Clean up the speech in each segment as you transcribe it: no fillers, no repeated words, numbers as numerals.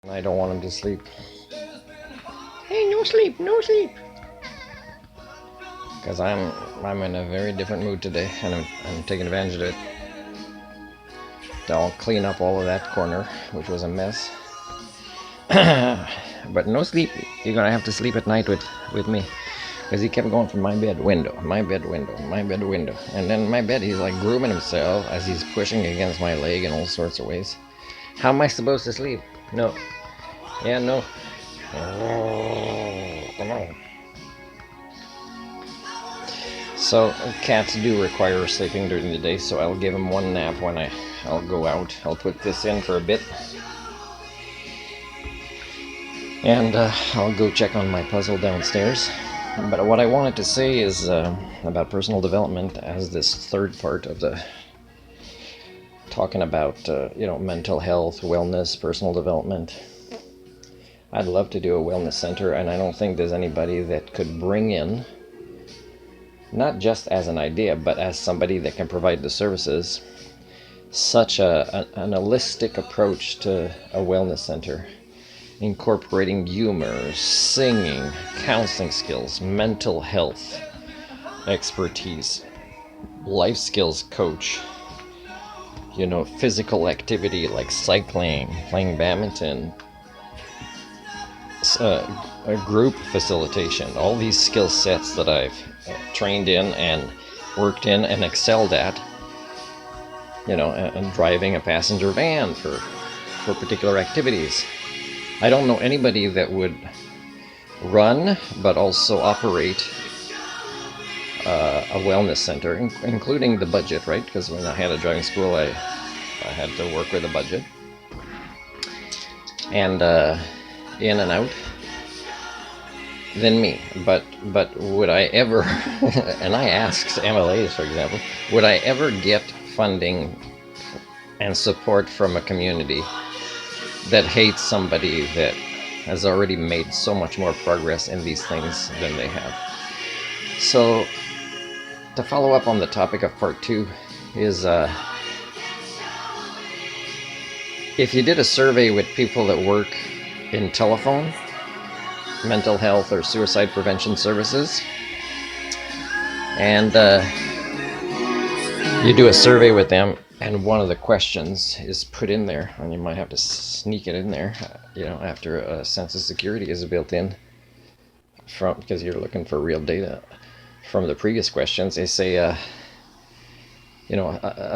I don't want him to sleep. Hey, no sleep, no sleep. Because I'm in a very different mood today, and I'm taking advantage of it. I'll clean up all of that corner, which was a mess. But no sleep. You're gonna have to sleep at night with me, because he kept going from my bed window, my bed window, my bed window, and then my bed. He's like grooming himself as he's pushing against my leg in all sorts of ways. How am I supposed to sleep? No. Yeah, no. Oh, come on. So cats do require sleeping during the day, so I'll give him one nap when I'll go out. I'll put this in for a bit, and I'll go check on my puzzle downstairs. But what I wanted to say is about personal development as this third part of the talking about mental health, wellness, personal development. I'd love to do a wellness center, and I don't think there's anybody that could bring in, not just as an idea, but as somebody that can provide the services, such an holistic approach to a wellness center, incorporating humor, singing, counseling skills, mental health expertise, life skills coach, physical activity like cycling, playing badminton, a group facilitation, all these skill sets that I've trained in and worked in and excelled at, and driving a passenger van for particular activities. I don't know anybody that would run but also operate a wellness center, including the budget, right? Because when I had a driving school, I had to work with a budget. And in and out than me, but would I ever and I asked MLAs, for example, would I ever get funding and support from a community that hates somebody that has already made so much more progress in these things than they have? So to follow up on the topic of part 2 is if you did a survey with people that work in telephone, mental health, or suicide prevention services, and you do a survey with them, and one of the questions is put in there, and you might have to sneak it in there, after a sense of security is built in, because you're looking for real data from the previous questions. They say a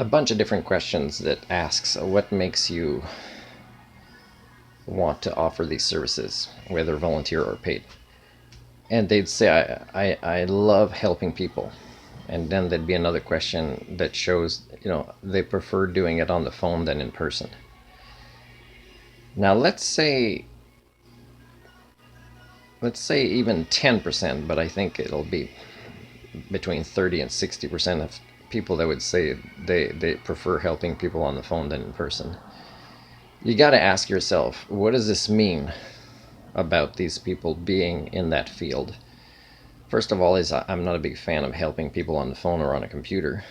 bunch of different questions that asks what makes you want to offer these services, whether volunteer or paid. And they'd say, I love helping people. And then there'd be another question that shows, they prefer doing it on the phone than in person. Now let's say even 10%, but I think it'll be between 30 and 60% of people that would say they prefer helping people on the phone than in person. You got to ask yourself, what does this mean about these people being in that field? First of all, I'm not a big fan of helping people on the phone or on a computer,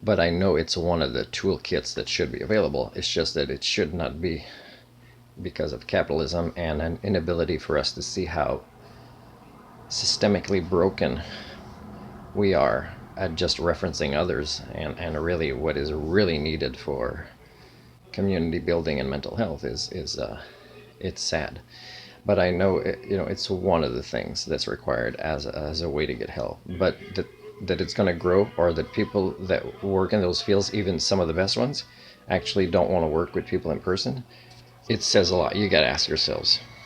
but I know it's one of the toolkits that should be available. It's just that it should not be, because of capitalism and an inability for us to see how systemically broken we are at just referencing others, and really what is really needed for community building and mental health is it's sad, but I know it's one of the things that's required as a way to get help. But that it's going to grow, or that people that work in those fields, even some of the best ones, actually don't want to work with people in person, it says a lot. You got to ask yourselves,